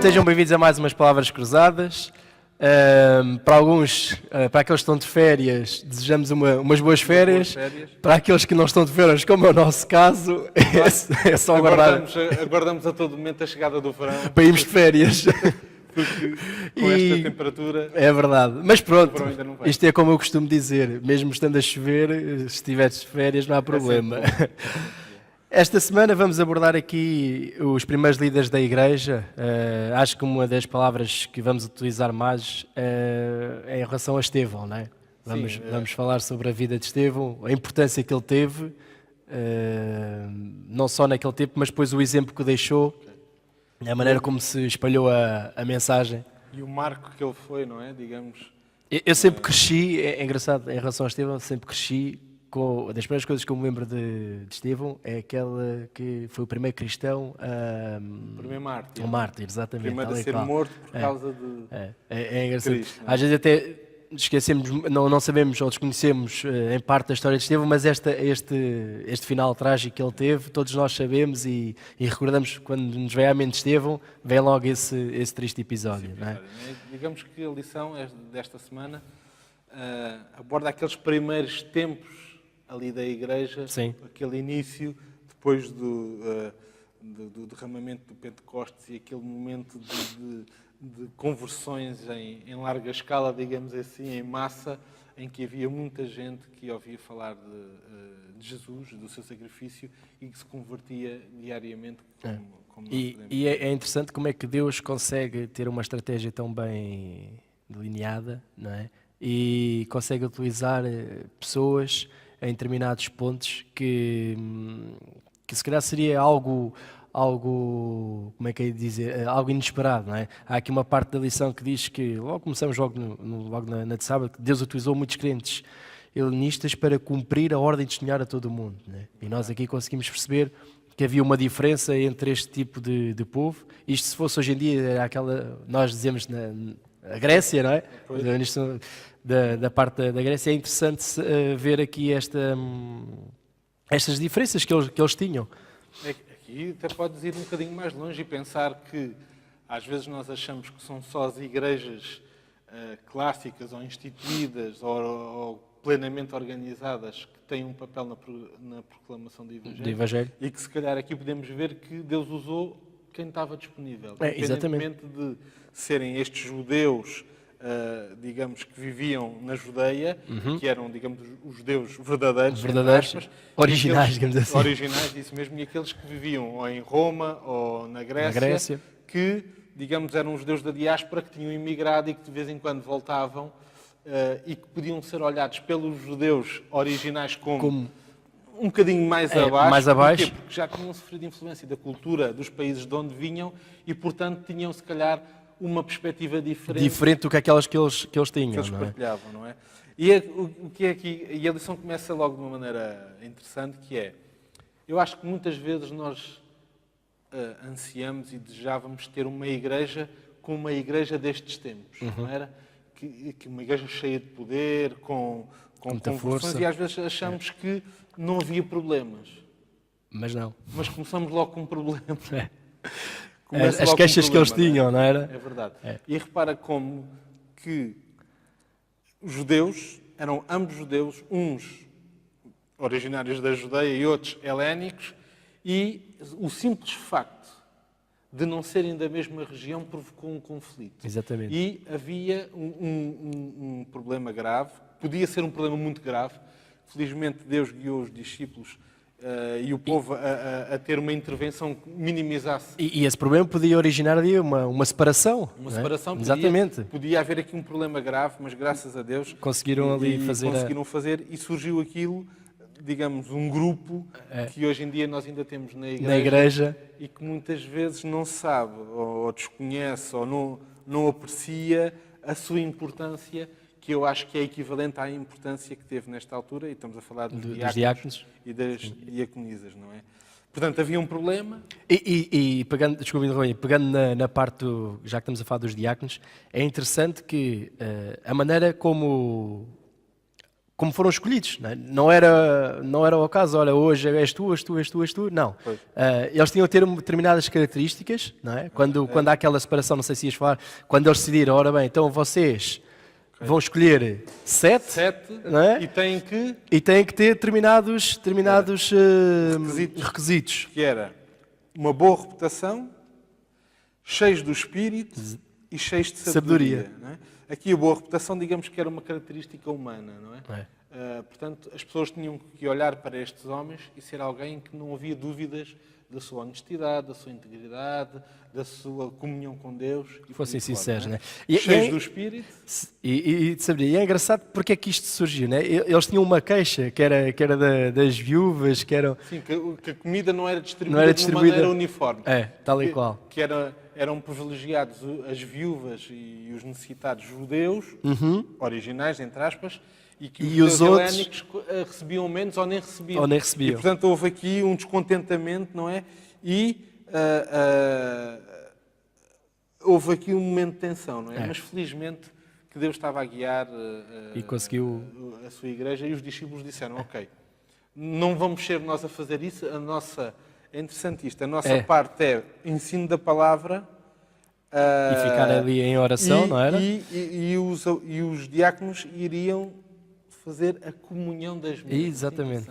Sejam bem-vindos a mais umas Palavras Cruzadas. Para alguns, para aqueles que estão de férias, desejamos umas boas férias. Para aqueles que não estão de férias, como é o nosso caso, é só aguardar. Aguardamos a todo momento a chegada do verão. Para irmos de férias. Porque com esta temperatura... É verdade. Mas pronto, ainda não vem. isto é como eu costumo dizer, mesmo estando a chover, se estiveres de férias não há problema. Esta semana vamos abordar aqui os primeiros líderes da Igreja. Acho que uma das palavras que vamos utilizar mais é em relação a Estevão, não é? Vamos falar sobre a vida de Estevão, a importância que ele teve, não só naquele tempo, mas depois o exemplo que deixou, a maneira como se espalhou a mensagem. E o marco que ele foi, não é? Digamos... Eu sempre cresci, é engraçado, em relação a Estevão, sempre cresci das primeiras coisas que eu me lembro de Estevão é aquela que foi o primeiro cristão o primeiro mártir. O mártir, exatamente. Primeiro a ser morto por causa de é engraçado. Cristo. Às vezes até esquecemos, não sabemos ou desconhecemos em parte da história de Estevão, mas este final trágico que ele teve, todos nós sabemos e recordamos quando nos vem à mente Estevão, vem logo esse triste episódio. Não é? Digamos que a lição desta semana aborda aqueles primeiros tempos ali da Igreja, Sim. Aquele início, depois do derramamento do Pentecostes e aquele momento de conversões em larga escala, digamos assim, em massa, em que havia muita gente que ouvia falar de Jesus, do seu sacrifício e que se convertia diariamente. E é interessante como é que Deus consegue ter uma estratégia tão bem delineada, não é? E consegue utilizar pessoas em determinados pontos que se calhar seria algo, como é que é de dizer, algo inesperado, não é? Há aqui uma parte da lição que diz que, começamos logo na de sábado, que Deus utilizou muitos crentes helenistas para cumprir a ordem de testemunhar a todo o mundo, não é? E nós aqui conseguimos perceber que havia uma diferença entre este tipo de povo. Isto, se fosse hoje em dia, era aquela, nós dizemos a Grécia, não é? Da parte da Grécia, é interessante ver aqui estas diferenças que eles tinham. Aqui até podes ir um bocadinho mais longe e pensar que às vezes nós achamos que são só as igrejas clássicas ou instituídas ou plenamente organizadas que têm um papel na proclamação do Evangelho. E que se calhar aqui podemos ver que Deus usou quem estava disponível. Independentemente de serem estes judeus, digamos, que viviam na Judeia, que eram, digamos, os judeus verdadeiros, originais, digamos assim. Originais, isso mesmo, e aqueles que viviam ou em Roma ou na Grécia, que, digamos, eram os judeus da diáspora que tinham imigrado e que de vez em quando voltavam e que podiam ser olhados pelos judeus originais como um bocadinho mais abaixo. Porque já tinham sofrido influência da cultura dos países de onde vinham e, portanto, tinham, se calhar, uma perspectiva diferente do que aquelas que eles tinham. Que eles partilhavam, não é? O que é aqui, e a lição começa logo de uma maneira interessante, que é, eu acho que muitas vezes nós ansiamos e desejávamos ter uma igreja como uma igreja destes tempos, não era? Que uma igreja cheia de poder, com conversões, e às vezes achamos que não havia problemas. Mas não. Mas começamos logo com um problema. As queixas que eles tinham, não era? É verdade. E repara como que os judeus eram ambos judeus, uns originários da Judeia e outros helénicos, e o simples facto de não serem da mesma região provocou um conflito. Exatamente. E havia um problema grave, podia ser um problema muito grave. Felizmente Deus guiou os discípulos e o povo a ter uma intervenção que minimizasse. E esse problema podia originar ali uma separação. Uma separação, exatamente. Podia haver aqui um problema grave, mas graças a Deus conseguiram fazer e surgiu aquilo, digamos, um grupo que hoje em dia nós ainda temos na igreja e que muitas vezes não sabe ou desconhece ou não aprecia a sua importância, que eu acho que é equivalente à importância que teve nesta altura, e estamos a falar dos diáconos e das diaconisas, não é? Portanto, havia um problema. Pegando na parte, já que estamos a falar dos diáconos, é interessante que a maneira como como foram escolhidos, não era ao caso, olha, hoje és tu, não. Eles tinham que ter determinadas características, não é? Quando há aquela separação, não sei se ias falar, quando eles decidiram, ora bem, então vocês vão escolher 7, não é? E têm que ter determinados requisitos. Que era uma boa reputação, cheios do Espírito e cheios de sabedoria. Não é? Aqui a boa reputação, digamos que era uma característica humana, não é? Portanto, as pessoas tinham que olhar para estes homens e ser alguém que não havia dúvidas da sua honestidade, da sua integridade, da sua comunhão com Deus. E fossem sinceros, não é? Cheios do Espírito. E de sabedoria. E é engraçado porque é que isto surgiu, não é? Eles tinham uma queixa que era das viúvas, que eram... Sim, que a comida não era distribuída de uma maneira uniforme. Tal e qual. Que eram privilegiados as viúvas e os necessitados judeus, originais, entre aspas, e que os helénicos recebiam menos ou nem recebiam. E, portanto, houve aqui um descontentamento, não é? E houve aqui um momento de tensão, não é? Mas, felizmente, que Deus estava a guiar e conseguiu a sua igreja, e os discípulos disseram, ok, não vamos ser nós a fazer isso, é interessante isto, a nossa parte é ensino da palavra... e ficar ali em oração, não era? E os diáconos iriam fazer a comunhão das mesas. Exatamente.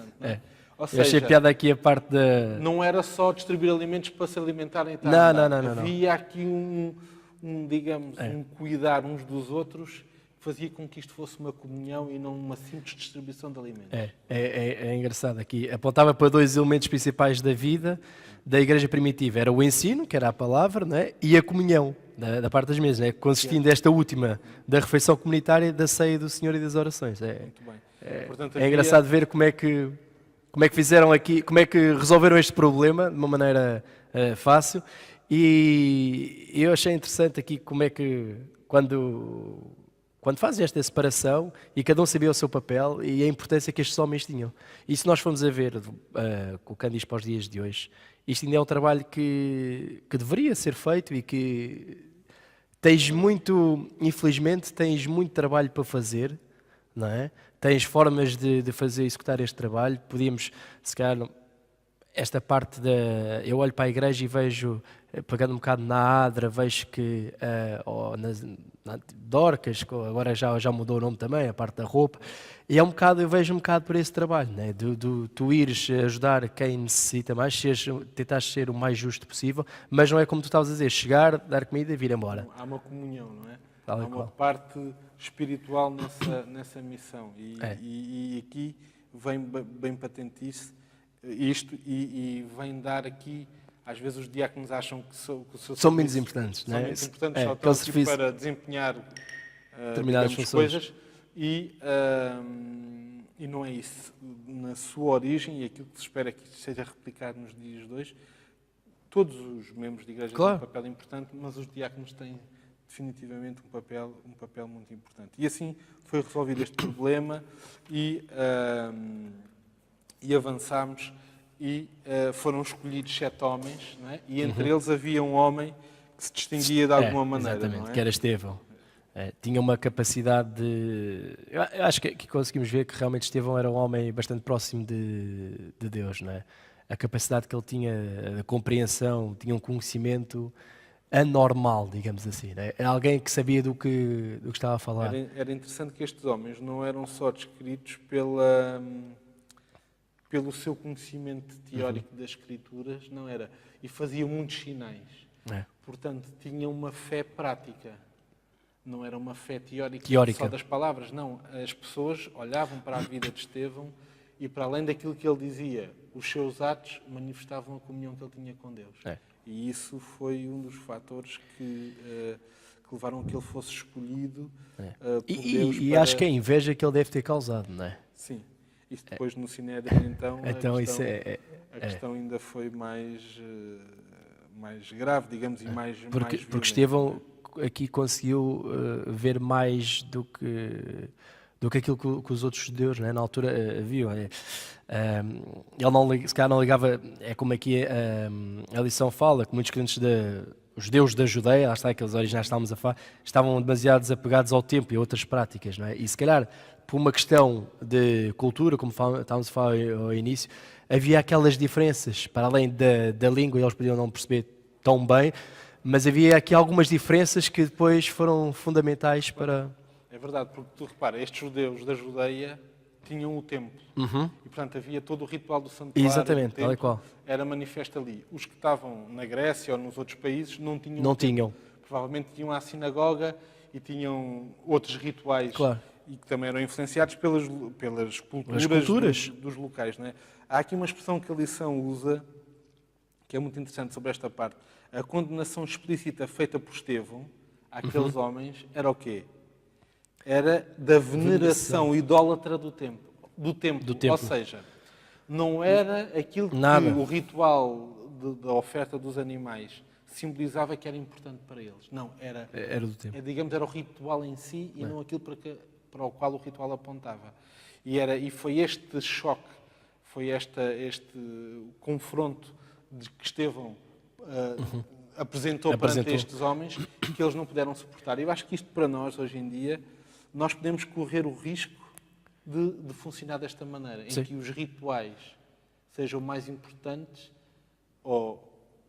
Ou seja, eu achei piada aqui a parte da... Não era só distribuir alimentos para se alimentarem. Não. Havia aqui um cuidar uns dos outros que fazia com que isto fosse uma comunhão e não uma simples distribuição de alimentos. É engraçado aqui. Apontava para 2 elementos principais da vida da igreja primitiva. Era o ensino, que era a palavra, não é? E a comunhão, da parte das mesas, não é? Consistindo esta última da refeição comunitária, da ceia do Senhor e das orações. Muito bem. Portanto, é engraçado ver como é que fizeram aqui, como é que resolveram este problema de uma maneira fácil. E eu achei interessante aqui como é que, quando fazem esta separação e cada um sabia o seu papel e a importância que estes homens tinham. E se nós formos a ver, colocando isto para os dias de hoje, isto ainda é um trabalho que deveria ser feito e que infelizmente, tens muito trabalho para fazer, não é? Tens formas de fazer executar este trabalho. Podíamos, se calhar, esta parte eu olho para a igreja e vejo, pegando um bocado na Adra, vejo que na Dorcas, agora já mudou o nome também, a parte da roupa, e eu vejo um bocado por esse trabalho, né? Tu ires ajudar quem necessita mais, tentares ser o mais justo possível, mas não é como tu estavas a dizer, chegar, dar comida e vir embora. Há uma comunhão, não é? Há uma parte espiritual nessa missão, e aqui vem bem patente isto e vem dar aqui... Às vezes os diáconos acham que são menos importantes, não é? Só estão aqui para desempenhar determinadas coisas e não é isso. Na sua origem, e aquilo que se espera que seja replicado nos dias de hoje, todos os membros de igreja têm um papel importante, mas os diáconos têm definitivamente um papel muito importante. E assim foi resolvido este problema e avançámos. E foram escolhidos 7 homens, não é? E entre eles havia um homem que se distinguia de alguma maneira. Exatamente, não é? Que era Estevão. Tinha uma capacidade de... Eu acho que conseguimos ver que realmente Estevão era um homem bastante próximo de Deus, não é? A capacidade que ele tinha, a compreensão, tinha um conhecimento anormal, digamos assim. Não é? Era alguém que sabia do que estava a falar. Era interessante que estes homens não eram só descritos pelo seu conhecimento teórico das Escrituras, não era. E faziam muitos sinais. Portanto, tinham uma fé prática. Não era uma fé teórica só das palavras. Não, as pessoas olhavam para a vida de Estevão e, para além daquilo que ele dizia, os seus atos manifestavam a comunhão que ele tinha com Deus. E isso foi um dos fatores que levaram a que ele fosse escolhido por Deus. E acho que a inveja que ele deve ter causado, não é? Sim. Isso depois no Sinédrio, então a questão ainda foi mais grave, digamos, e mais porque violenta. Estevão aqui conseguiu ver mais do que aquilo que os outros judeus, né, na altura viam. Ele se calhar não ligava, é como aqui a lição fala, que muitos crentes os judeus da Judeia, lá está, aqueles originais que estávamos a falar, estavam demasiado desapegados ao tempo e a outras práticas, não é? E se calhar, por uma questão de cultura, como estávamos a falar ao início, havia aquelas diferenças, para além da língua, eles podiam não perceber tão bem, mas havia aqui algumas diferenças que depois foram fundamentais para... É verdade, porque tu repara, estes judeus da Judeia tinham o templo. E, portanto, havia todo o ritual do santuário. Exatamente, tal e qual. Era manifesto ali. Os que estavam na Grécia ou nos outros países não tinham. Não tinham. Provavelmente tinham à sinagoga e tinham outros rituais. Claro. E que também eram influenciados pelas culturas, dos locais. Não é? Há aqui uma expressão que a lição usa, que é muito interessante sobre esta parte. A condenação explícita feita por Estevão àqueles homens era o quê? Era da veneração idólatra do templo. Ou seja, não era aquilo que o ritual da oferta dos animais simbolizava que era importante para eles. Não, era do templo. Digamos, era o ritual em si e não aquilo para o qual o ritual apontava. E foi este choque, foi este confronto de que Estevão apresentou perante estes homens que eles não puderam suportar. Eu acho que isto para nós, hoje em dia, nós podemos correr o risco de funcionar desta maneira, em que os rituais sejam mais importantes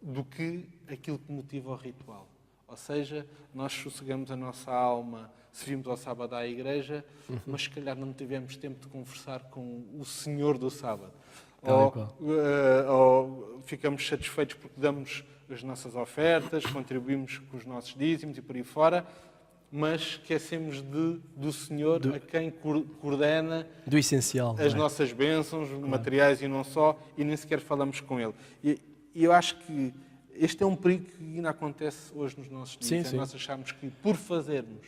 do que aquilo que motiva o ritual. Ou seja, nós sossegamos a nossa alma, servimos ao sábado à igreja, mas se calhar não tivemos tempo de conversar com o Senhor do sábado. Ou ficamos satisfeitos porque damos as nossas ofertas, contribuímos com os nossos dízimos e por aí fora, mas esquecemos do Senhor a quem coordena do essencial, as nossas bênçãos materiais e não só, e nem sequer falamos com Ele. E eu acho que este é um perigo que ainda acontece hoje nos nossos dias. Nós achamos que por fazermos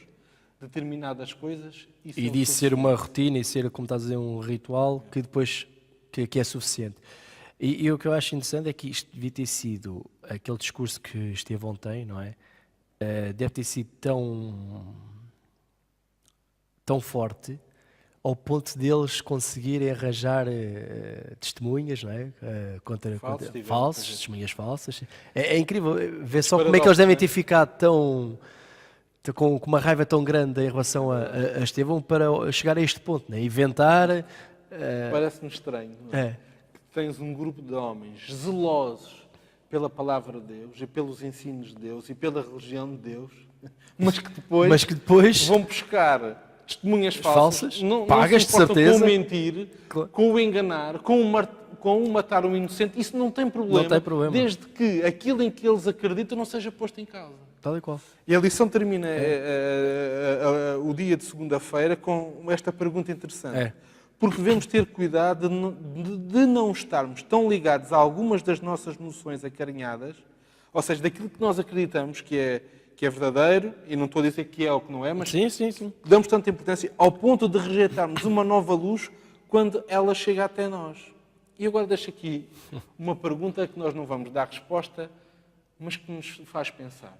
determinadas coisas... E disso ser uma rotina e ser, como estás a dizer, um ritual que depois que é suficiente. E o que eu acho interessante é que isto devia ter sido aquele discurso que Estevão tem, não é? Deve ter sido tão forte ao ponto deles conseguirem arranjar testemunhas, não é? Contra falsas, testemunhas falsas. É incrível ver só como é que eles devem ter ficado com uma raiva tão grande em relação a Estevão para chegar a este ponto, não é? Inventar... Parece-me estranho, não é? Que tens um grupo de homens zelosos pela palavra de Deus e pelos ensinos de Deus e pela religião de Deus, mas que depois vão buscar testemunhas falsas, pagas de certeza, com o mentir, com o enganar, com o matar um inocente. Isso não tem problema, desde que aquilo em que eles acreditam não seja posto em causa. Tal e qual. E a lição termina o dia de segunda-feira com esta pergunta interessante. Porque devemos ter cuidado de não estarmos tão ligados a algumas das nossas noções acarinhadas, ou seja, daquilo que nós acreditamos que é verdadeiro, e não estou a dizer que é ou que não é, mas damos tanta importância ao ponto de rejeitarmos uma nova luz quando ela chega até nós. E agora deixo aqui uma pergunta que nós não vamos dar resposta, mas que nos faz pensar.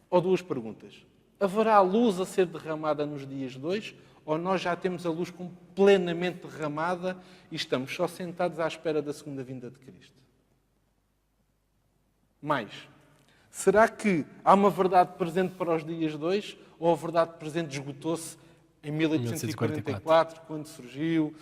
Ou duas perguntas. Haverá luz a ser derramada nos dias 2? Ou nós já temos a luz plenamente derramada e estamos só sentados à espera da segunda vinda de Cristo? Mais, será que há uma verdade presente para os dias 2 ou a verdade presente esgotou-se em 1844, quando surgiu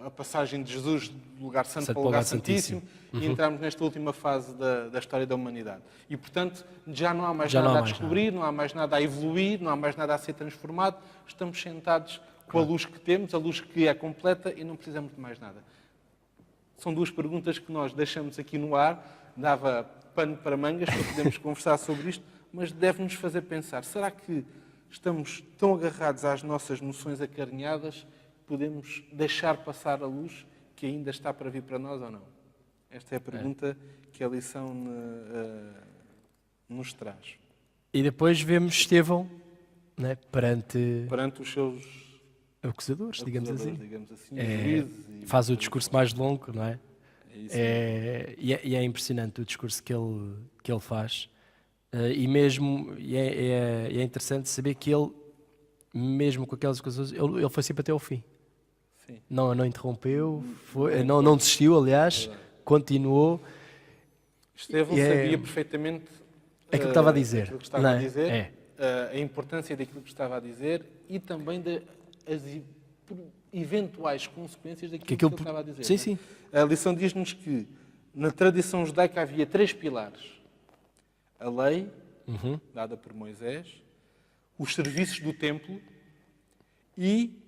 a passagem de Jesus do lugar santo para o lugar santíssimo e entramos nesta última fase da história da humanidade. E, portanto, já não há mais nada a descobrir, não há mais nada a evoluir, não há mais nada a ser transformado. Estamos sentados com a luz que temos, a luz que é completa e não precisamos de mais nada. São duas perguntas que nós deixamos aqui no ar. Dava pano para mangas para podermos conversar sobre isto, mas deve-nos fazer pensar. Será que estamos tão agarrados às nossas noções acarinhadas podemos deixar passar a luz que ainda está para vir para nós ou não? Esta é a pergunta que a lição nos traz. E depois vemos Estevão, né, perante os seus acusadores, digamos assim. Juízes faz o discurso mais longo, não é? E é impressionante o discurso que ele faz. É interessante saber que ele, mesmo com aquelas acusações, ele foi sempre até ao fim. Sim. Não interrompeu, não desistiu, aliás, continuou. Estevão sabia perfeitamente aquilo que estava a dizer. aquilo que estava a dizer, É. a importância daquilo que estava a dizer e também das eventuais consequências daquilo que ele estava a dizer. Sim, sim. A lição diz-nos que na tradição judaica havia 3 pilares. A lei, dada por Moisés, os serviços do templo e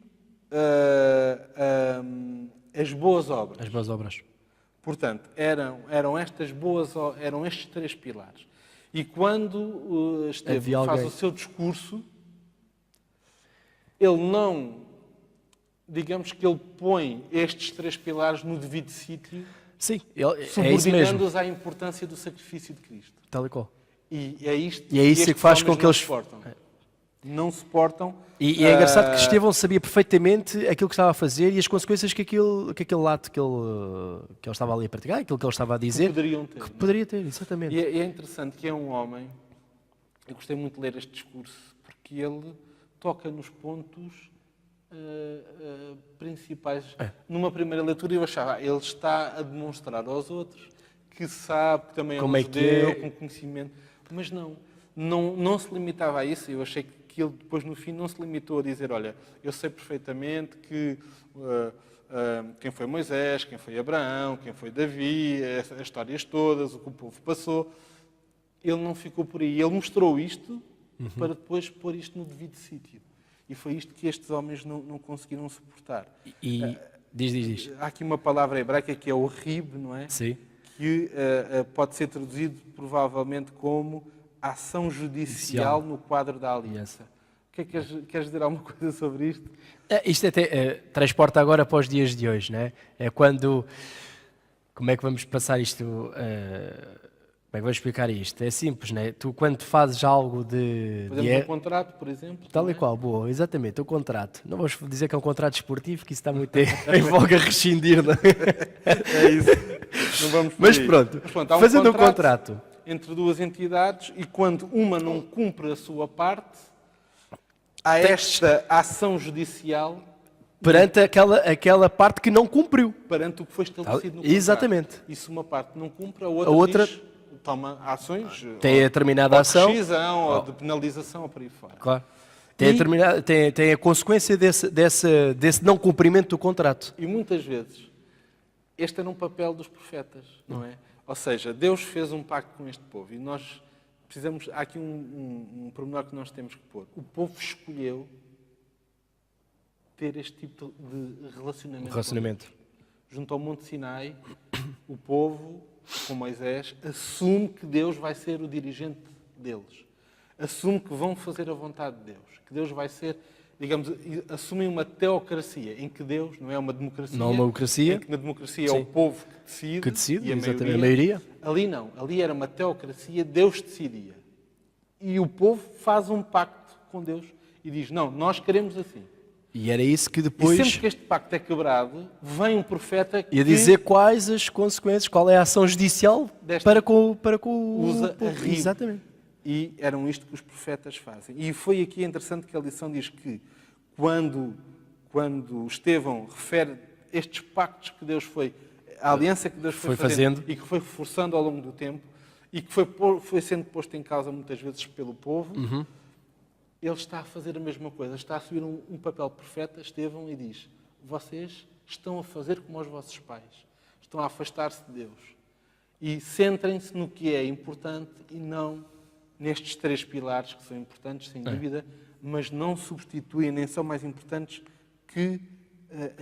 as boas obras. As boas obras. Portanto, eram estes 3 pilares. E quando Estevão faz o seu discurso, ele não, digamos que ele põe estes 3 pilares no devido sítio, sim, é isso mesmo. subordinando-os à importância do sacrifício de Cristo. Tal e qual. E é isto que faz com que eles suportam. Não suportam. E é engraçado que Estevão sabia perfeitamente aquilo que estava a fazer e as consequências que aquele ato que ele estava ali a praticar, aquilo que ele estava a dizer, que poderia ter, exatamente. E é interessante que é um homem, eu gostei muito de ler este discurso, porque ele toca nos pontos principais. Numa primeira leitura eu achava, ele está a demonstrar aos outros que sabe, que também é um judeu, com conhecimento, mas não se limitava a isso. Eu achei que ele depois no fim não se limitou a dizer, olha, eu sei perfeitamente que quem foi Moisés, quem foi Abraão, quem foi Davi, as histórias todas, o que o povo passou. Ele não ficou por aí. Ele mostrou isto para depois pôr isto no devido sítio. E foi isto que estes homens não conseguiram suportar. Diz. Há aqui uma palavra hebraica que é o rib, não é? Sim. Que pode ser traduzido provavelmente como ação judicial no quadro da aliança. O que é que queres dizer alguma coisa sobre isto? Isto até transporta agora para os dias de hoje, não é? É quando... Como é que vamos passar isto... como é que vamos explicar isto? É simples, não é? Tu, quando fazes algo de... Fazemos um contrato, por exemplo. Tal e qual, boa, exatamente, o contrato. Não vamos dizer que é um contrato esportivo, que isso está muito em voga a rescindir, não é? É isso. Não vamos Mas pronto, fazendo um contrato entre duas entidades e quando uma não cumpre a sua parte, há esta ação judicial perante aquela parte que não cumpriu. Perante o que foi estabelecido no contrato. Exatamente. E se uma parte não cumpre, a outra diz, toma ações. Tem a determinada ação. De rescisão, ou de penalização, ou por aí fora. Claro. Tem a consequência desse não cumprimento do contrato. E muitas vezes, este era um papel dos profetas, não é? Ou seja, Deus fez um pacto com este povo e nós precisamos... Há aqui um pormenor que nós temos que pôr. O povo escolheu ter este tipo de relacionamento. Junto ao Monte Sinai, o povo, com Moisés, assume que Deus vai ser o dirigente deles. Assume que vão fazer a vontade de Deus. Que Deus vai ser, digamos, assumem uma teocracia em que Deus não é uma democracia. Não é uma democracia. Em que na democracia é o povo que decide. E a maioria. Ali não. Ali era uma teocracia, Deus decidia. E o povo faz um pacto com Deus e diz, não, nós queremos assim. E era isso que depois... E sempre que este pacto é quebrado, vem um profeta que... E a dizer quais as consequências, qual é a ação judicial para com usa o povo. Exatamente. E eram isto que os profetas fazem. E foi aqui interessante que a lição diz que quando Estevão refere estes pactos que Deus foi... A aliança que Deus foi fazendo e que foi forçando ao longo do tempo e que foi sendo posto em causa muitas vezes pelo povo... Ele está a fazer a mesma coisa, está a assumir um papel profeta, Estevão, e diz, vocês estão a fazer como os vossos pais, estão a afastar-se de Deus. E centrem-se no que é importante e não nestes 3 pilares, que são importantes, sem dúvida, mas não substituem, nem são mais importantes que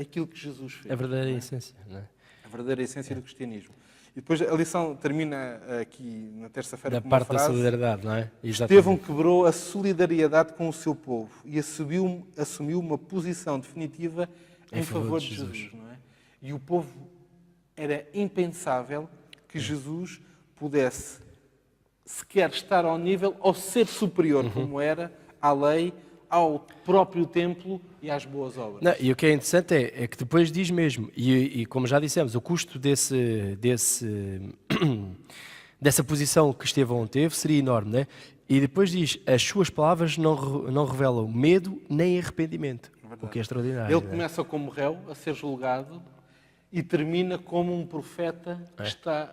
aquilo que Jesus fez. A verdadeira essência, não é? A verdadeira essência do cristianismo. E depois a lição termina aqui na terça-feira com uma parte frase. da solidariedade, não é? Exatamente. Estevão quebrou a solidariedade com o seu povo e assumiu uma posição definitiva em favor de Jesus. Não é? E o povo era impensável que Jesus pudesse sequer estar ao nível ou ser superior, como era, à lei, ao próprio templo e às boas obras. Não, e o que é interessante é que depois diz mesmo, e como já dissemos, o custo dessa posição que Estevão teve seria enorme, não é? E depois diz, as suas palavras não revelam medo nem arrependimento, o que é extraordinário. Ele começa como réu a ser julgado e termina como um profeta que está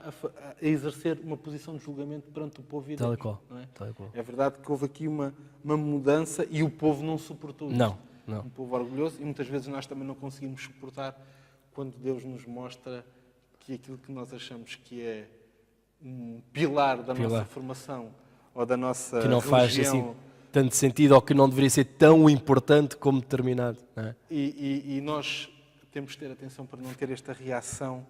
a exercer uma posição de julgamento perante o povo e Tal e Deus. qual. Não é? Tal e qual. É verdade que houve aqui uma mudança e o povo não suportou isto. Não, não. Um povo orgulhoso, e muitas vezes nós também não conseguimos suportar quando Deus nos mostra que aquilo que nós achamos que é um pilar da nossa formação ou da nossa Que não faz religião, assim tanto sentido ou que não deveria ser tão importante como determinado. Não é? e nós temos de ter atenção para não ter esta reação.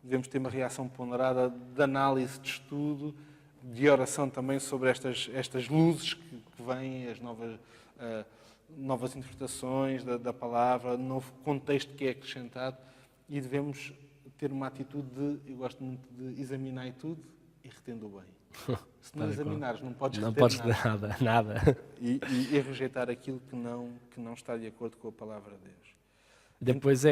Devemos ter uma reação ponderada de análise, de estudo, de oração também sobre estas luzes que vêm, as novas interpretações da palavra, novo contexto que é acrescentado, e devemos ter uma atitude eu gosto muito de examinar tudo e retendo o bem. Se não examinares, não podes reter nada. E rejeitar aquilo que não está de acordo com a palavra de Deus. Depois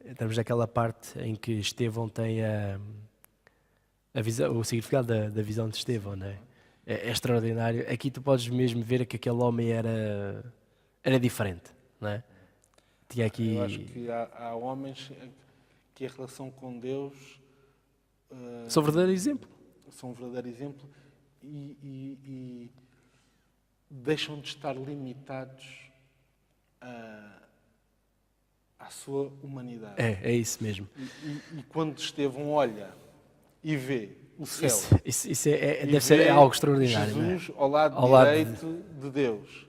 estamos naquela parte em que Estevão tem a visão, o significado da visão de Estevão, não é? É extraordinário. Aqui tu podes mesmo ver que aquele homem era diferente, não é? Tinha aqui... Eu acho que há homens que a relação com Deus São verdadeiro exemplo. são um verdadeiro exemplo e deixam de estar limitados à sua humanidade. É isso mesmo. E quando Estevão olha e vê o céu, Isso e deve ser vê algo extraordinário. não é? Jesus ao lado direito de Deus.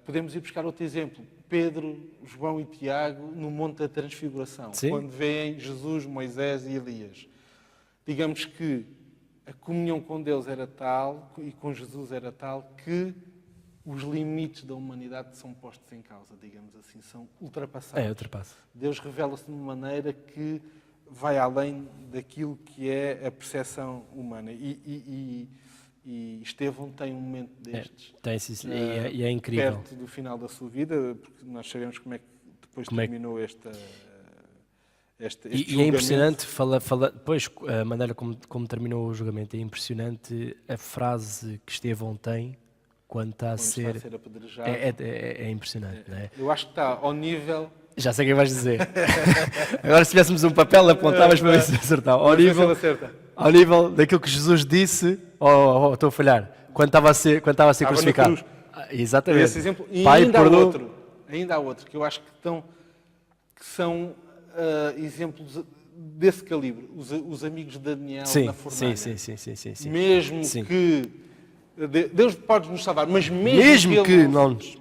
Podemos ir buscar outro exemplo. Pedro, João e Tiago no Monte da Transfiguração, Sim. quando veem Jesus, Moisés e Elias. Digamos que a comunhão com Deus era tal e com Jesus era tal que os limites da humanidade são postos em causa, digamos assim, são ultrapassados. Ultrapassa. Deus revela-se de uma maneira que vai além daquilo que é a percepção humana. E Estevão tem um momento destes. Tem, sim, e é incrível. Perto do final da sua vida, porque nós sabemos como é que depois terminou este E é julgamento. impressionante, pois, a maneira como terminou o julgamento, é impressionante a frase que Estevão tem quando está a ser apedrejado. É impressionante, não é? Eu acho que está ao nível... Já sei o que vais dizer. Agora, se tivéssemos um papel, apontavas para ver se acertava. Ao nível daquilo que Jesus disse, estou a falhar, quando estava a ser crucificado. Exatamente. Esse exemplo. E Pai, ainda há outro que eu acho que são exemplos desse calibre. Os amigos de Daniel na fornalha. Sim. Mesmo que Deus pode nos salvar, mas mesmo que não nos...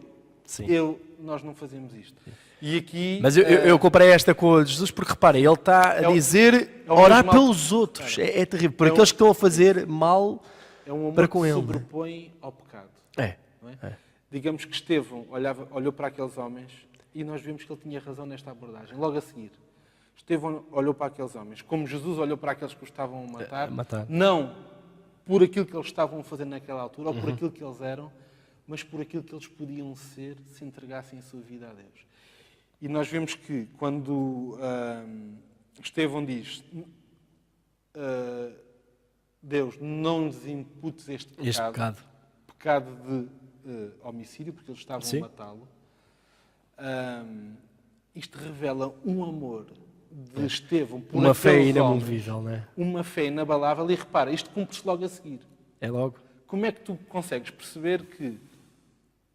nós não fazemos isto. E aqui, mas eu comparei esta com a de Jesus porque, repara, ele está a dizer orar pelos outros. É terrível. Por aqueles que estão a fazer mal para com ele. É um amor que se sobrepõe ao pecado. Não é? Digamos que Estevão olhou para aqueles homens e nós vimos que ele tinha razão nesta abordagem. Logo a seguir, Estevão olhou para aqueles homens, como Jesus olhou para aqueles que o estavam a matar. Não por aquilo que eles estavam a fazer naquela altura ou por aquilo que eles eram, mas por aquilo que eles podiam ser se entregassem a sua vida a Deus. E nós vemos que quando Estevão diz Deus, não nos imputes este pecado de homicídio, porque eles estavam a matá-lo, isto revela um amor de Estevão por uma fé homens, inamovível, não é? uma fé inabalável, e repara, isto cumpre-se logo a seguir. É logo. Como é que tu consegues perceber que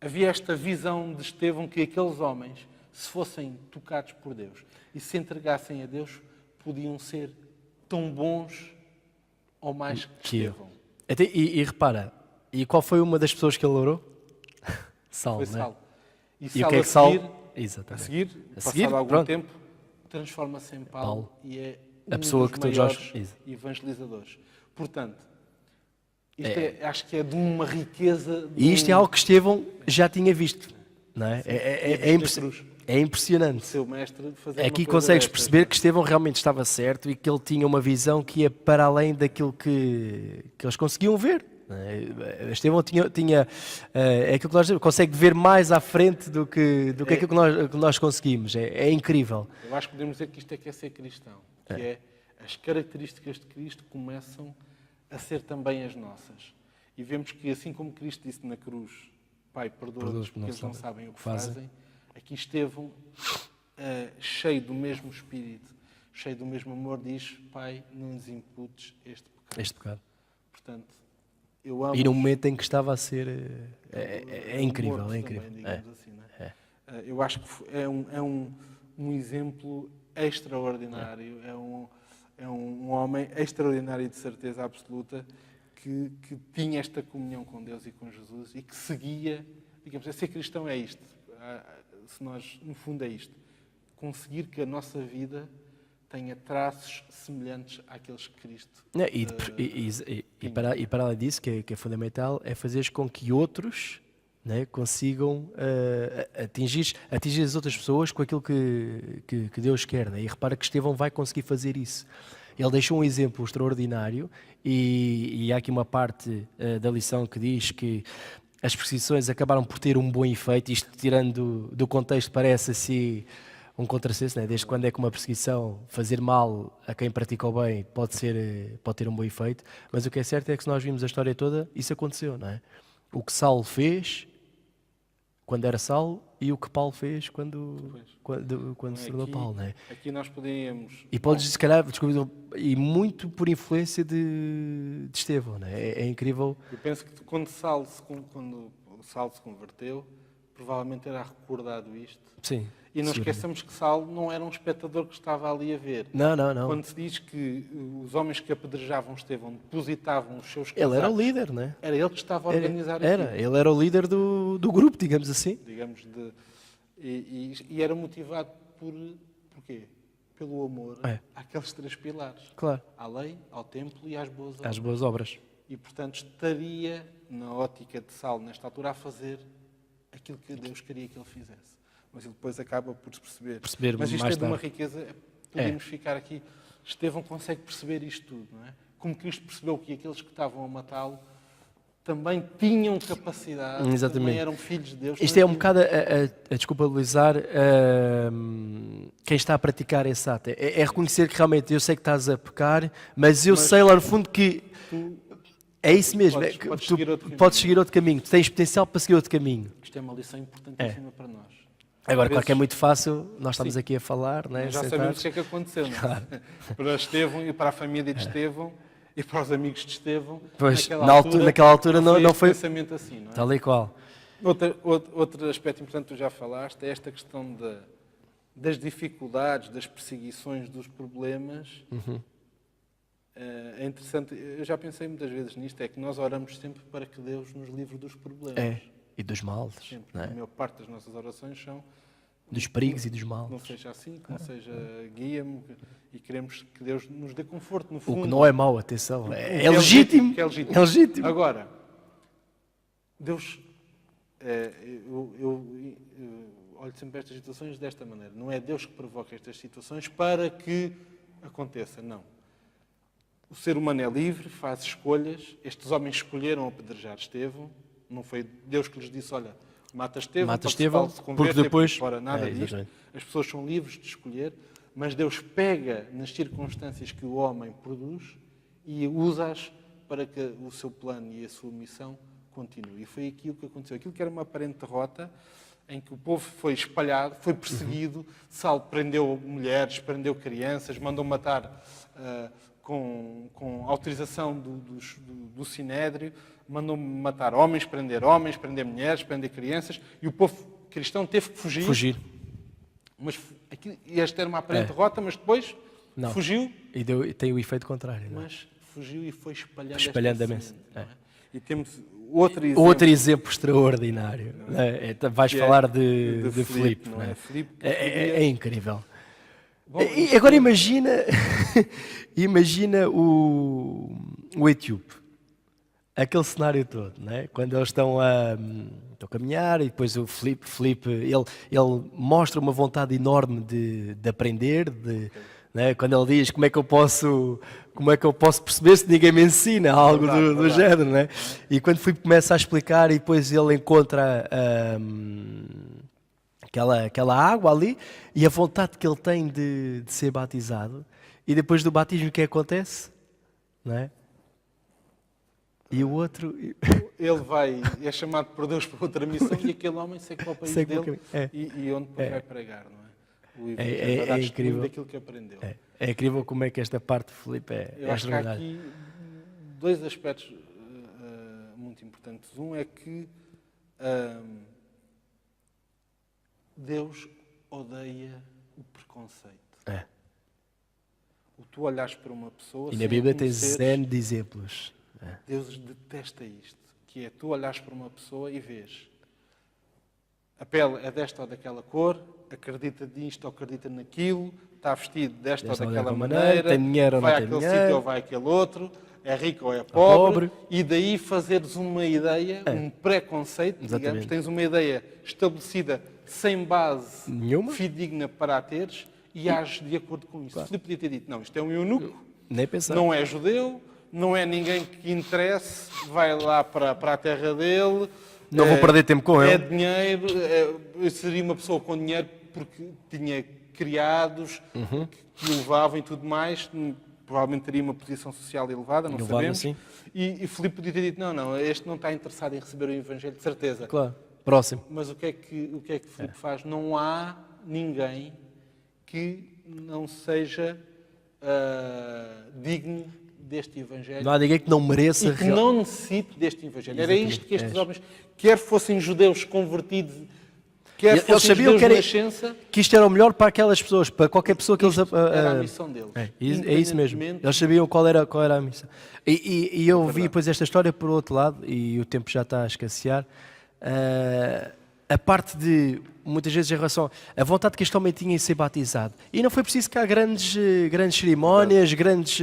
havia esta visão de Estevão que aqueles homens, se fossem tocados por Deus e se entregassem a Deus, podiam ser tão bons ou mais que Estevão? E repara, e qual foi uma das pessoas que ele orou? Saulo, foi Saulo. E o que é que Saulo... A seguir, passado algum tempo, transforma-se em Paulo e é a pessoa que todos nós evangelizadores. Portanto, isto acho que é de uma riqueza... E isto é algo que Estevão já tinha visto, não é? É impressionante. O seu mestre fazer Aqui consegues perceber que Estevão realmente estava certo e que ele tinha uma visão que ia para além daquilo que eles conseguiam ver. Estevão tinha é aquilo que nós consegue ver mais à frente do que aquilo que nós conseguimos. É incrível. Eu acho que podemos dizer que isto é ser cristão, que é as características de Cristo começam a ser também as nossas. E vemos que assim como Cristo disse na cruz, Pai, perdoa-nos porque eles não sabem o que fazem, aqui Estevão cheio do mesmo espírito, cheio do mesmo amor, diz: Pai, não nos imputes este pecado. Este pecado. Portanto, eu amo. E no momento em que estava a ser. É incrível, é incrível. Também, digamos assim, não é? Eu acho que é um exemplo extraordinário. É um homem extraordinário, de certeza absoluta, que tinha esta comunhão com Deus e com Jesus e que seguia. Digamos, ser cristão é isto. Se nós, no fundo, é isto. Conseguir que a nossa vida tenha traços semelhantes àqueles que Cristo e para além disso, que é fundamental, é fazer com que outros, né, consigam atingir as outras pessoas com aquilo que Deus quer. Né? E repara que Estevão vai conseguir fazer isso. Ele deixou um exemplo extraordinário e há aqui uma parte da lição que diz que as perseguições acabaram por ter um bom efeito. Isto, tirando do contexto, parece assim um contrassenso, né? Desde quando é que uma perseguição, fazer mal a quem pratica o bem, pode ter um bom efeito. Mas o que é certo é que, se nós vimos a história toda, isso aconteceu, não é? O que Saulo fez quando era Saulo e o que Paulo fez quando se tornou Paulo, não é? Aqui nós podíamos... E podes, se calhar, desculpa, e muito por influência de Estevão, não é? É incrível. Eu penso que quando Saulo se converteu, provavelmente era recordado isto. Sim. E não esqueçamos que Saulo não era um espectador que estava ali a ver. Não. Quando se diz que os homens que apedrejavam Estevão depositavam os seus casacos... Ele era o líder, não é? Era ele que estava a organizar Ele era o líder do grupo, digamos assim. E era motivado por quê? Pelo amor àqueles 3 pilares. Claro. À lei, ao templo e às boas obras. Às boas obras. E, portanto, estaria, na ótica de Saulo, nesta altura, a fazer aquilo que Deus queria que ele fizesse. Mas ele depois acaba por se perceber. Mas isto é de uma riqueza, podemos ficar aqui. Estevão consegue perceber isto tudo, não é? Como Cristo percebeu que aqueles que estavam a matá-lo também tinham capacidade, também eram filhos de Deus. Isto é um bocado, desculpa, Luizar, quem está a praticar esse ato. É reconhecer que realmente eu sei que estás a pecar, mas sei lá no fundo que é isso mesmo. Podes seguir outro caminho. Tu tens potencial para seguir outro caminho. Isto é uma lição importantíssima para nós. Agora, claro que é muito fácil, nós estamos aqui a falar, né? Já sabemos o que é que aconteceu, não é? Claro. Para Estevão e para a família de Estevão e para os amigos de Estevão, pois, naquela altura não foi pensamento assim, não é? Tal e qual. Outro aspecto importante que tu já falaste é esta questão das dificuldades, das perseguições, dos problemas. É interessante, eu já pensei muitas vezes nisto, é que nós oramos sempre para que Deus nos livre dos problemas. E dos males. Não é? A maior parte das nossas orações são dos perigos e dos males. Não seja assim, que não seja guia-me, e queremos que Deus nos dê conforto, no fundo. O que não é mau, atenção, é legítimo. É legítimo. Agora, Deus, eu olho sempre estas situações desta maneira. Não é Deus que provoca estas situações para que aconteça, não. O ser humano é livre, faz escolhas. Estes homens escolheram apedrejar Estevão. Não foi Deus que lhes disse: olha, mata Estevão, porque depois... Fora, nada disto. As pessoas são livres de escolher, mas Deus pega nas circunstâncias que o homem produz e usa-as para que o seu plano e a sua missão continuem. E foi aquilo que aconteceu. Aquilo que era uma aparente derrota, em que o povo foi espalhado, foi perseguido. Saulo prendeu mulheres, prendeu crianças, mandou matar com autorização do Sinédrio, mandou matar homens, prender mulheres, prender crianças, e o povo cristão teve que fugir. Mas esta era uma aparente derrota, mas depois fugiu. E tem o efeito contrário. Não é? Mas fugiu e foi espalhando a mensagem. E temos outro exemplo extraordinário. Vais falar de Filipe. Não é? É incrível. Bom, agora imagina o etíope. Aquele cenário todo, não é? Quando eles estão a caminhar e depois o Filipe ele mostra uma vontade enorme de aprender, não é? Quando ele diz como é que eu posso perceber se ninguém me ensina algo do género, não é? E quando Filipe começa a explicar e depois ele encontra aquela água ali e a vontade que ele tem de ser batizado, e depois do batismo o que acontece? Não é? E o outro... Ele é chamado por Deus para outra missão e aquele homem segue para o país dele e onde depois vai pregar, não é? o Evangelho, vai dar testemunho incrível. daquilo que aprendeu. É incrível como é que esta parte de Filipe Eu é acho que há extraordinária. aqui dois aspectos muito importantes. Um é que Deus odeia o preconceito. O tu olhares para uma pessoa E na sem Bíblia a tens conheceres, N de exemplos. Deus detesta isto, que é tu olhares para uma pessoa e vês a pele é desta ou daquela cor, acredita nisto ou acredita naquilo, está vestido desta ou daquela maneira, tem dinheiro ou não vai tem àquele dinheiro. sítio ou vai àquele outro, é rico ou é pobre, pobre. e daí fazeres uma ideia, um preconceito, digamos, Exatamente. tens uma ideia estabelecida sem base Nenhuma. fidedigna para a teres e ages de acordo com isso. Filipe podia ter dito, não, isto é um eunuco, Nem pensar. não é judeu, não é ninguém que interesse, vai lá para a terra dele. Não vou perder tempo com É ele. dinheiro, seria uma pessoa com dinheiro porque tinha criados que o levavam e tudo mais, provavelmente teria uma posição social elevada, não Elevada, sabemos. sim. E Filipe podia ter dito, não, este não está interessado em receber o Evangelho, de certeza. Claro. Próximo. Mas o que é que Filipe faz? Não há ninguém que não seja digno deste Evangelho. Não há ninguém que não mereça. E que não necessite deste Evangelho. Era isto que estes homens, quer fossem judeus convertidos, quer Eles fossem sabiam judeus que de era- nascença, Que isto era o melhor para aquelas pessoas, para qualquer pessoa que eles. era a missão deles. É isso mesmo. Independentemente- Eles sabiam qual era a missão. E eu vi depois esta história por outro lado, e o tempo já está a escassear. A parte de, muitas vezes, em relação à vontade que este homem tinha em ser batizado. E não foi preciso que há grandes cerimónias, Grandes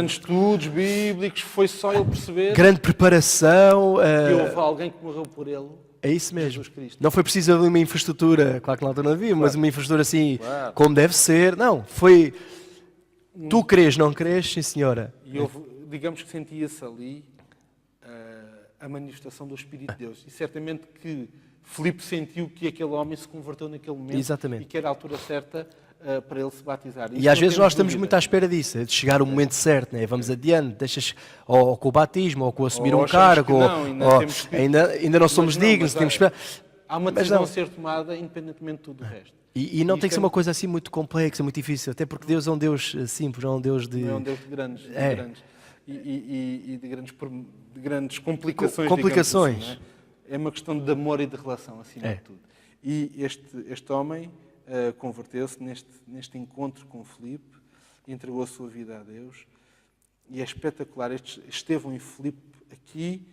estudos bíblicos, foi só ele perceber grande preparação. que houve alguém que morreu por ele. É isso mesmo. Jesus Cristo. Não foi preciso ali uma infraestrutura, claro que na altura não havia, mas uma infraestrutura assim, Claro. como deve ser. Não, foi. Tu crês, não crês? Sim, senhora. E houve, digamos que sentia-se ali a manifestação do Espírito de Deus. E certamente que Filipe sentiu que aquele homem se converteu naquele momento. Exatamente. E que era a altura certa para ele se batizar. E Isso às não vezes temos nós estamos dúvida. muito à espera disso, é de chegar o momento certo, né? Vamos adiante, deixas ou com o batismo, ou com assumir Ou um achamos cargo, que não, ainda ou temos que- ainda não somos Mas não, dignos, mas temos que esperar. Há uma Mas decisão não. a ser tomada independentemente de tudo o resto. E não Isto tem que ser é- uma coisa assim muito complexa, muito difícil, até porque Deus é um Deus simples, não é um Deus de. Não é um Deus de grandes, É. e de grandes complicações. Complicações. digamos assim, não é? É uma questão de amor e de relação, acima de tudo. E este homem converteu-se neste encontro com Filipe, entregou a sua vida a Deus, e é espetacular. Estevão e Filipe aqui,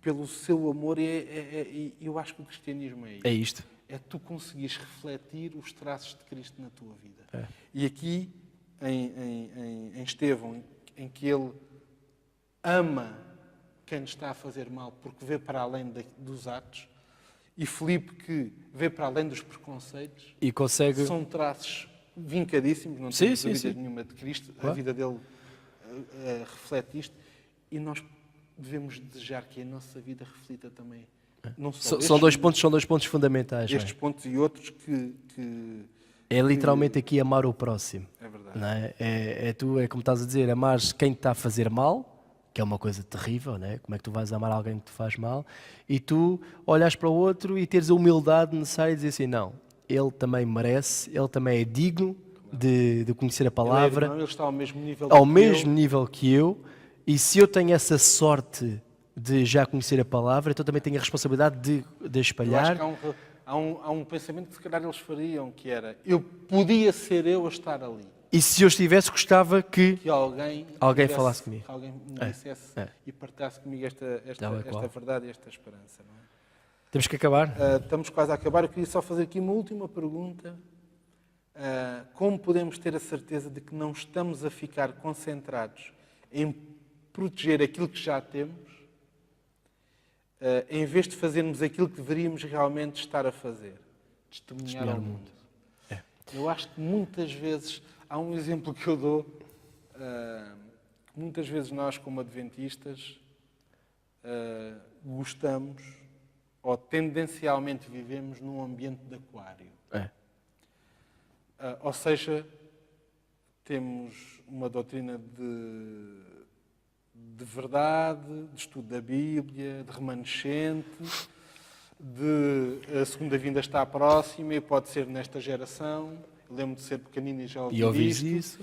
pelo seu amor, e eu acho que o cristianismo é isto. É isto. É tu conseguires refletir os traços de Cristo na tua vida. E aqui, em Estevão, em que ele ama quem lhe está a fazer mal porque vê para além dos atos, e Filipe que vê para além dos preconceitos, E consegue. são traços vincadíssimos, não Sim, temos sim, dúvida sim. nenhuma de Cristo, a Claro. vida dele reflete isto, e nós devemos desejar que a nossa vida reflita também. Não só São dois pontos fundamentais. não é? estes pontos e outros que É literalmente aqui amar o próximo. é verdade. Não é? É como estás a dizer, amares quem te está a fazer mal, que é uma coisa terrível, não é? Como é que tu vais amar alguém que te faz mal, e tu olhas para o outro e teres a humildade necessária e dizer assim, não, ele também merece, ele também é digno de conhecer a palavra, Ele está ao mesmo nível ao que mesmo eu. nível que eu, e se eu tenho essa sorte de já conhecer a palavra, então também tenho a responsabilidade de Eu acho espalhar. que há um pensamento que se calhar eles fariam, que era, podia ser eu a estar ali. E se eu estivesse, gostava que Que alguém falasse comigo. Que alguém me dissesse e partilhasse comigo esta Tal e qual. verdade e esta esperança. Não é? temos que acabar. Estamos quase a acabar. Eu queria só fazer aqui uma última pergunta. Como podemos ter a certeza de que não estamos a ficar concentrados em proteger aquilo que já temos, em vez de fazermos aquilo que deveríamos realmente estar a fazer? Testemunhar ao mundo. Eu acho que muitas vezes, há um exemplo que eu dou, que muitas vezes nós, como adventistas, gostamos ou tendencialmente vivemos num ambiente de aquário. Ou seja, temos uma doutrina de verdade, de estudo da Bíblia, de remanescente, de a segunda vinda está próxima e pode ser nesta geração, lembro de ser pequenino e já E ouvi ouvis isto. isso.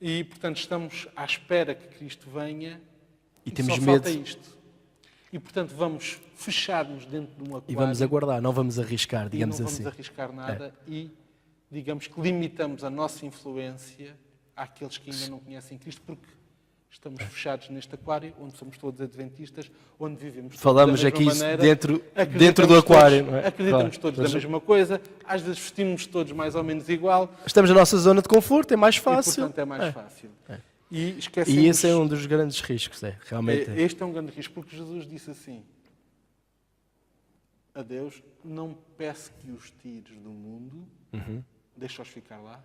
E, portanto, estamos à espera que Cristo venha E temos só medo. falta isto. E, portanto, vamos fechar-nos dentro de um aquário. E vamos aguardar, não vamos arriscar, e digamos não assim. vamos arriscar nada e, digamos que limitamos a nossa influência àqueles que ainda não conhecem Cristo, porque estamos fechados neste aquário, onde somos todos adventistas, onde vivemos todos Falamos da aqui mesma isso maneira, dentro do aquário. todos, Não é? acreditamos Claro. todos da mesma coisa, às vezes vestimos todos mais ou menos igual, Estamos na nossa zona de conforto, é mais fácil. e portanto é mais fácil. E esquecemos... E esse é um dos grandes riscos, realmente. Este é um grande risco, porque Jesus disse assim: a Deus, não peço que os tires do mundo, deixa-os ficar lá,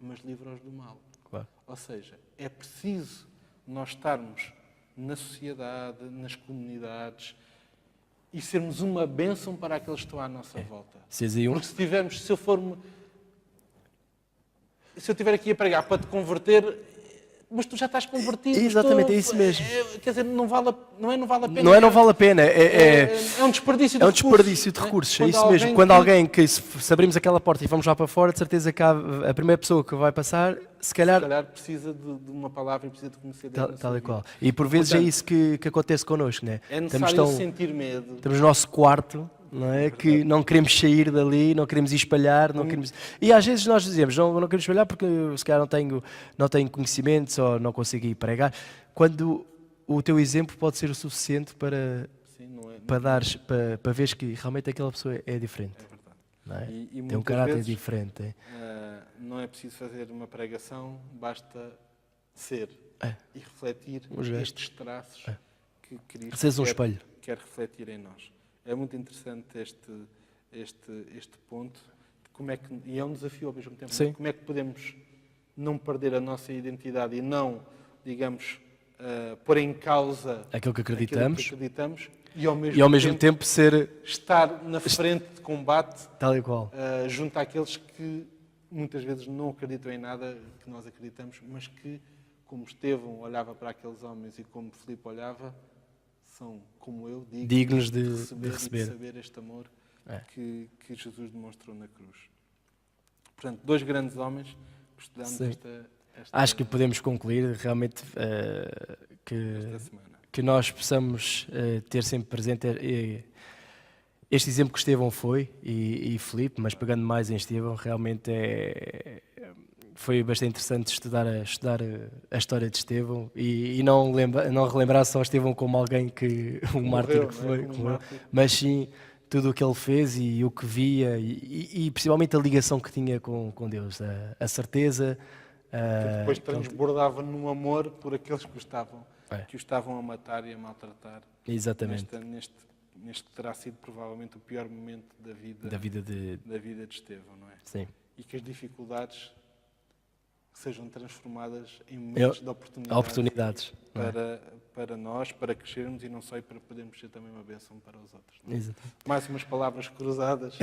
mas livra-os do mal. Claro. Ou seja, é preciso nós estarmos na sociedade, nas comunidades e sermos uma bênção para aqueles que estão à nossa volta. Porque se eu estiver aqui a pregar para te converter, mas tu já estás convertido. Exatamente, é isso mesmo. Quer dizer, não vale a pena. Não vale a pena. É um desperdício de É um recursos. desperdício de recursos, é isso mesmo. Quando alguém que se abrimos aquela porta e vamos lá para fora, de certeza que a primeira pessoa que vai passar, se calhar precisa de uma palavra e precisa de conhecer Deus. tal e qual. E por vezes é isso que acontece connosco, não é? É necessário sentir medo. Estamos no nosso quarto, não é? Que não queremos sair dali, não queremos ir espalhar, não queremos... E às vezes nós dizemos, não queremos espalhar porque se calhar não tenho conhecimentos ou não consigo ir pregar. Quando o teu exemplo pode ser o suficiente para veres que realmente aquela pessoa é diferente. É verdade. Não é? E tem um caráter diferente. Não é preciso fazer uma pregação, basta ser e refletir estes traços que Cristo quer refletir em nós. É muito interessante este ponto, e é um desafio ao mesmo tempo. Sim. Como é que podemos não perder a nossa identidade e não, digamos, pôr em causa aquilo que acreditamos e ao mesmo tempo estar na frente de combate tal e qual. Junto àqueles que muitas vezes não acreditam em nada que nós acreditamos, mas que, como Estevão olhava para aqueles homens e como Filipe olhava, são, como eu, dignos de receber. E de saber este amor que Jesus demonstrou na cruz. Portanto, dois grandes homens que estudamos esta Acho que podemos concluir realmente que nós possamos ter sempre presente este exemplo que Estevão foi e Filipe, mas pegando mais em Estevão, realmente foi bastante interessante estudar a história de Estevão e não relembrar só Estevão como alguém que um mártir que foi, mas sim tudo o que ele fez e o que via e principalmente a ligação que tinha com Deus, a certeza. Que depois transbordava num amor por aqueles que o estavam a matar e a maltratar. Exatamente. Neste que terá sido provavelmente o pior momento da vida de Estevão, não é? Sim. E que as dificuldades sejam transformadas em momentos de oportunidades para nós, para crescermos e não só para podermos ser também uma bênção para os outros. Não é? Exato. Mais umas palavras cruzadas,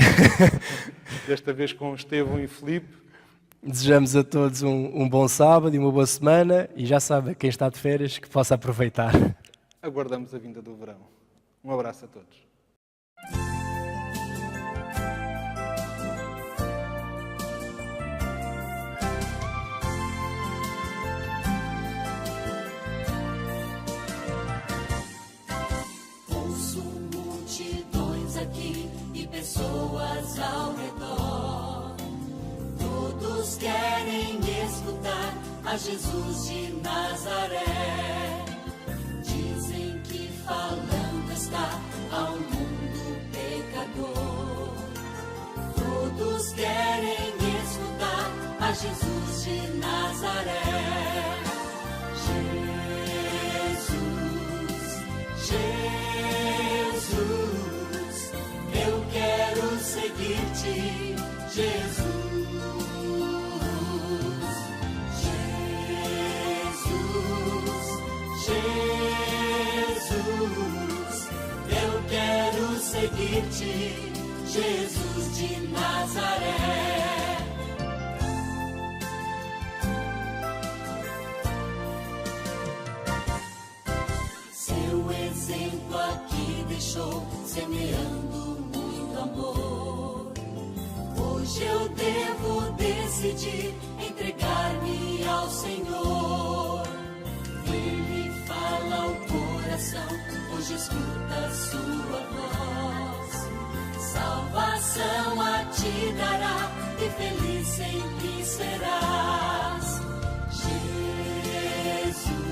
desta vez com Estevão e Filipe. Desejamos a todos um bom sábado e uma boa semana e já sabe, quem está de férias, que possa aproveitar. Aguardamos a vinda do verão. Um abraço a todos. Ouço multidões aqui e pessoas ao redor. Todos querem escutar a Jesus de Nazaré. Dizem que falando está ao mundo pecador. Todos querem escutar a Jesus de Nazaré. Jesus, eu quero seguir-te, Jesus. Seguir-te, Jesus de Nazaré. Seu exemplo aqui deixou, semeando muito amor. Hoje eu devo descer decidi entregar-me ao Senhor. Ele fala ao coração, hoje escuta sua voz. Salvação a ti dará e feliz sempre serás. Jesus,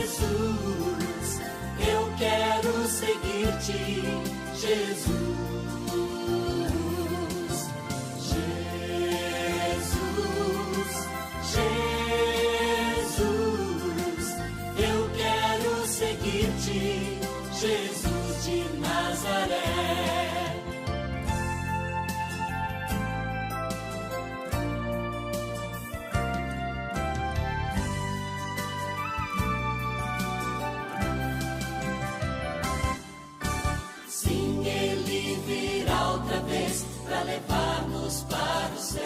Jesus, eu quero seguir-te, Jesus. Jesus, Jesus, eu quero seguir-te, Jesus de Nazaré. Sim, ele virá outra vez para levar-nos para o céu,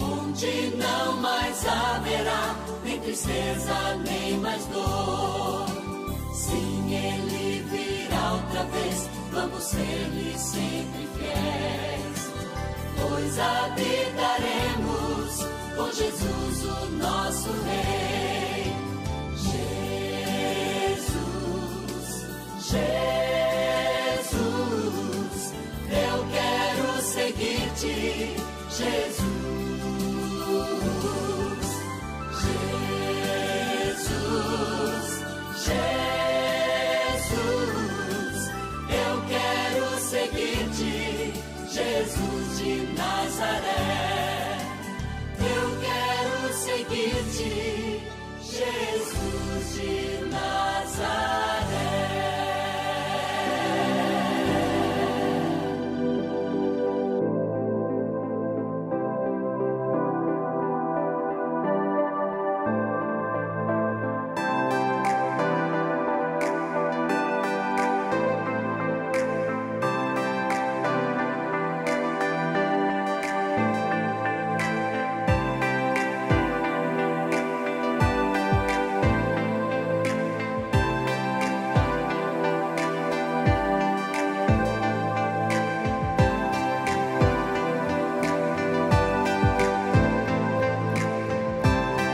onde não mais haverá nem tristeza, nem mais dor. Sim, ele virá outra vez, vamos ser-lhe sempre fiéis, pois habitaremos com Jesus, o nosso Rei.